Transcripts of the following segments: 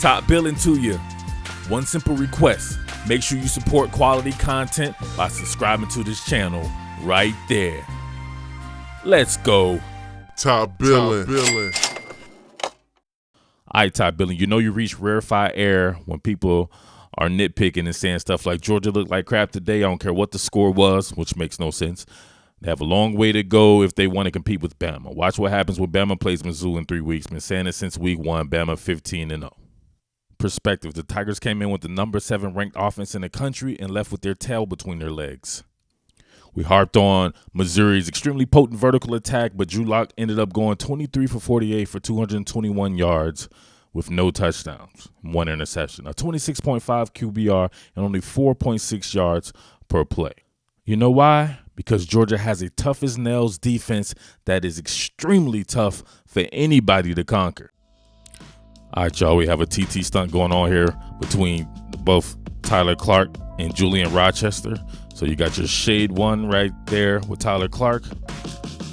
Top billing to you. One simple request. Make sure you support quality content by subscribing to this channel right there. Let's go. Top billing. All right, top billing. You know you reach rarefied air when people are nitpicking and saying stuff like Georgia looked like crap today. I don't care what the score was, which makes no sense. They have a long way to go if they want to compete with Bama. Watch what happens when Bama plays Mizzou in 3 weeks. Been saying it since week 1. Bama 15-0. Perspective. The Tigers came in with the number 7 ranked offense in the country and left with their tail between their legs. We harped on Missouri's extremely potent vertical attack, but Drew Lock ended up going 23 for 48 for 221 yards with no touchdowns, 1 interception, a 26.5 QBR, and only 4.6 yards per play. You know why? Because Georgia has a tough as nails defense that is extremely tough for anybody to conquer. All right, y'all, we have a TT stunt going on here between both Tyler Clark and Julian Rochester. So you got your shade one right there with Tyler Clark.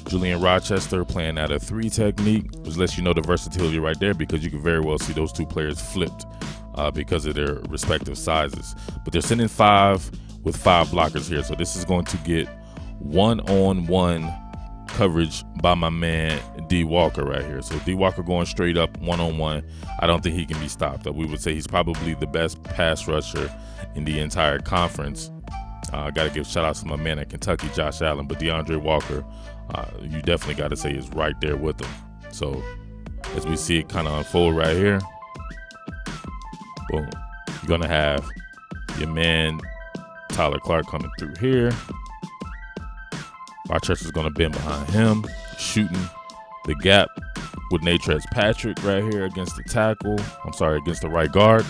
Julian Rochester playing at a 3 technique, which lets you know the versatility right there, because you can very well see those two players flipped because of their respective sizes. But they're sending 5 with 5 blockers here. So this is going to get one-on-one coverage by my man D. Walker right here. So D. Walker going straight up one-on-one. I don't think he can be stopped. We would say he's probably the best pass rusher in the entire conference. I got to give shout outs to my man at Kentucky, Josh Allen, but DeAndre Walker, you definitely got to say is right there with him. So as we see it kind of unfold right here, boom, you're going to have your man Tyler Clark coming through here. Rochester's going to bend behind him, shooting the gap with Natrez Patrick right here against the tackle. Against the right guard.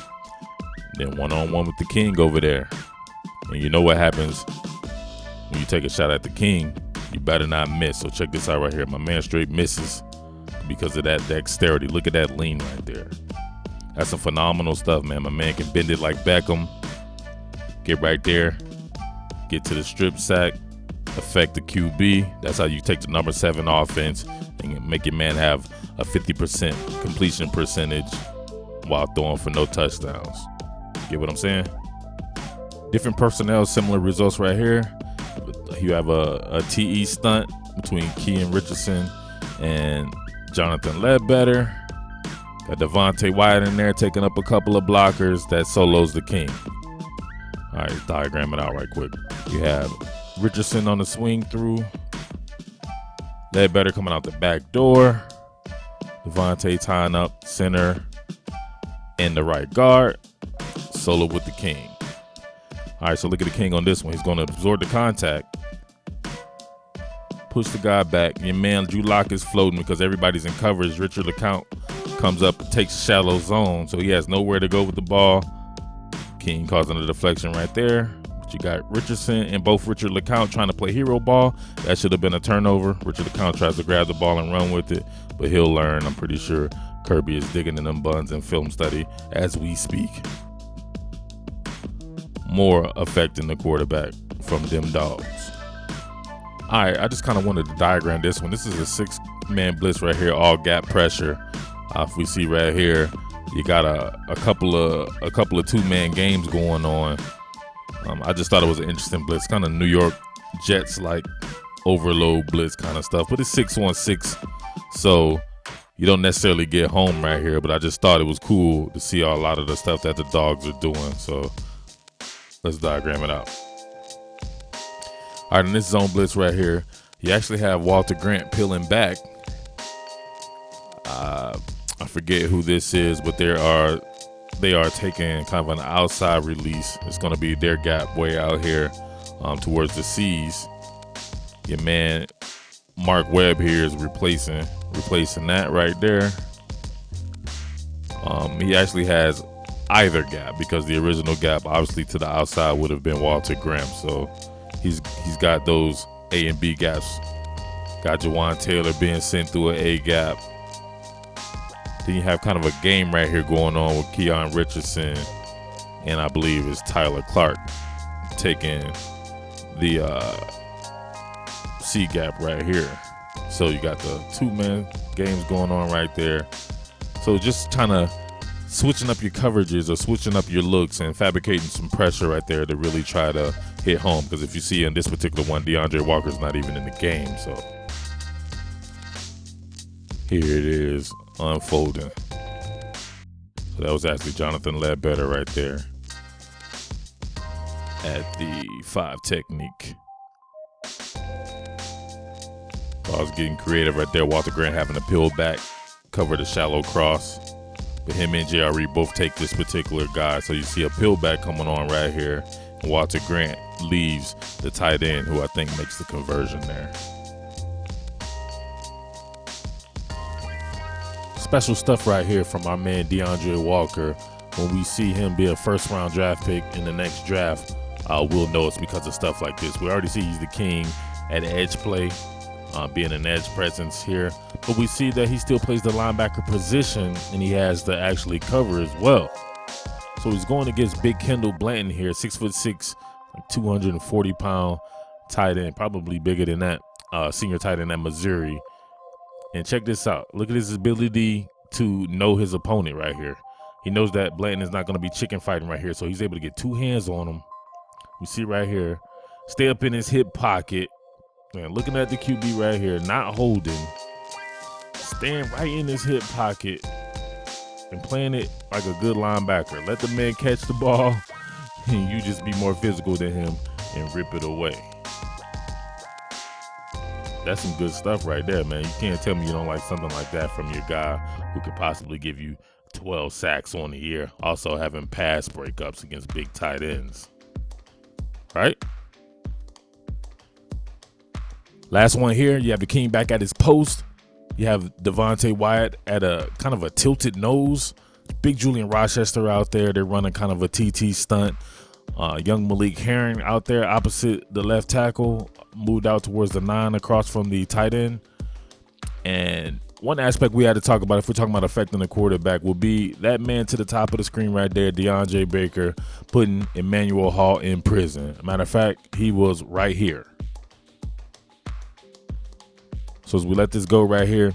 Then one-on-one with the King over there. And you know what happens when you take a shot at the King, you better not miss. So check this out right here. My man straight misses because of that dexterity. Look at that lean right there. That's some phenomenal stuff, man. My man can bend it like Beckham. Get right there. Get to the strip sack. Affect the QB. That's how you take the number 7 offense and make your man have a 50% completion percentage while throwing for no touchdowns. Get what I'm saying? Different personnel, similar results right here. You have a TE stunt between Kean Richardson and Jonathan Ledbetter. Got Devontae Wyatt in there taking up a couple of blockers. That solos the King. All right, diagram it out right quick. You have Richardson on the swing through. Ledbetter coming out the back door. Devontae tying up center and the right guard. Solo with the King. All right, so look at the King on this one. He's going to absorb the contact. Push the guy back. Your man, Drew Lock, is floating because everybody's in coverage. Richard LeCount comes up, takes shallow zone, so he has nowhere to go with the ball. King causing a deflection right there. But you got Richardson and both Richard LeCount trying to play hero ball. That should have been a turnover. Richard LeCount tries to grab the ball and run with it, but he'll learn. I'm pretty sure Kirby is digging in them buns in film study as we speak. More affecting the quarterback from them dogs. All right, I just kind of wanted to diagram this one. This is a 6-man blitz right here, all gap pressure. If we see right here, you got a couple of 2-man games going on. I just thought it was an interesting blitz, kind of New York Jets like overload blitz kind of stuff. But it's 6-on-6, so you don't necessarily get home right here. But I just thought it was cool to see a lot of the stuff that the dogs are doing. So let's diagram it out. All right, in this zone blitz right here, you actually have Walter Grant peeling back. I forget who this is, but they are taking kind of an outside release. It's going to be their gap way out here towards the C's. Your man Mark Webb here is replacing that right there. He actually has either gap because the original gap obviously to the outside would have been Walter Graham. So he's got those A and B gaps. Got Jawan Taylor being sent through an A gap. Then you have kind of a game right here going on with Keon Richardson and I believe it's Tyler Clark taking the C gap right here. So you got the 2-man games going on right there. So just trying to switching up your coverages or switching up your looks and fabricating some pressure right there to really try to hit home. Because if you see in this particular one, DeAndre Walker's not even in the game. So here it is unfolding. So that was actually Jonathan Ledbetter right there at the 5 technique. I was getting creative right there. Walter Grant having to peel back, cover the shallow cross. But him and JRE both take this particular guy. So you see a peel back coming on right here. And Walter Grant leaves the tight end, who I think makes the conversion there. Special stuff right here from our man DeAndre Walker. When we see him be a first-round draft pick in the next draft, we'll know it's because of stuff like this. We already see he's the king at edge play. Being an edge presence here, but we see that he still plays the linebacker position and he has to actually cover as well. So he's going against Big Kendall Blanton here, 6'6", like 240-pound tight end, probably bigger than that senior tight end at Missouri. And check this out. Look at his ability to know his opponent right here. He knows that Blanton is not going to be chicken fighting right here, so he's able to get 2 hands on him. We see right here, stay up in his hip pocket. Man, looking at the QB right here, not holding, staying right in his hip pocket and playing it like a good linebacker. Let the man catch the ball and you just be more physical than him and rip it away. That's some good stuff right there, man. You can't tell me you don't like something like that from your guy who could possibly give you 12 sacks on the year, also having pass breakups against big tight ends. Right? Last one here, you have the king back at his post. You have Devontae Wyatt at a kind of a tilted nose. Big Julian Rochester out there. They're running kind of a TT stunt. Young Malik Herring out there opposite the left tackle. Moved out towards the 9 across from the tight end. And one aspect we had to talk about if we're talking about affecting the quarterback will be that man to the top of the screen right there, DeAndre Baker, putting Emanuel Hall in prison. Matter of fact, he was right here. So as we let this go right here,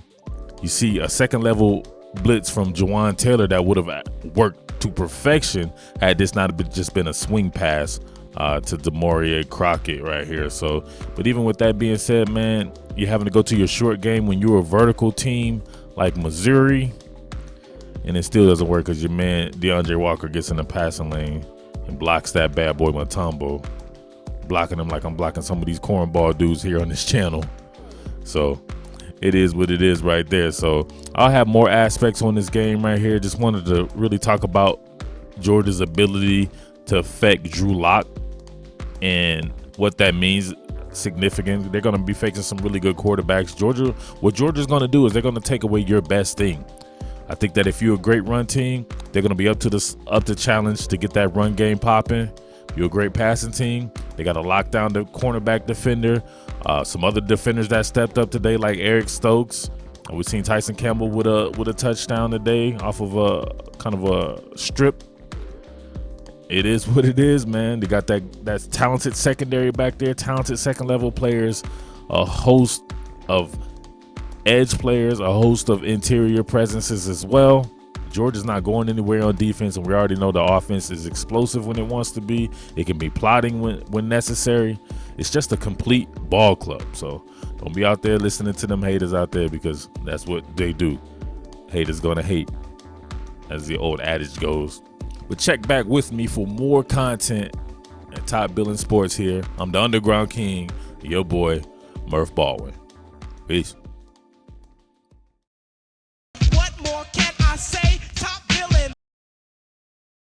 you see a second level blitz from Jawan Taylor that would have worked to perfection had this not just been a swing pass to DeMaurier Crockett right here. So, but even with that being said, man, you're having to go to your short game when you're a vertical team like Missouri, and it still doesn't work because your man DeAndre Walker gets in the passing lane and blocks that bad boy Mutombo, blocking him like I'm blocking some of these cornball dudes here on this channel. So it is what it is right there. So I'll have more aspects on this game right here. Just wanted to really talk about Georgia's ability to affect Drew Lock and what that means significant. They're going to be facing some really good quarterbacks. What Georgia's going to do is they're going to take away your best thing. I think that if you're a great run team, they're going to be up to challenge to get that run game popping. You're a great passing team. They got to lock down the cornerback defender. Some other defenders that stepped up today, like Eric Stokes. We've seen Tyson Campbell with a touchdown today off of a kind of a strip. It is what it is, man. They got that talented secondary back there, talented second level players, a host of edge players, a host of interior presences as well. Georgia's not going anywhere on defense, and we already know the offense is explosive when it wants to be. It can be plotting when necessary. It's just a complete ball club. So don't be out there listening to them haters out there, because that's what they do. Haters gonna hate, as the old adage goes. But check back with me for more content at Top Billin Sports here. I'm the Underground King, your boy, Murf Baldwin. Peace. What more can I say?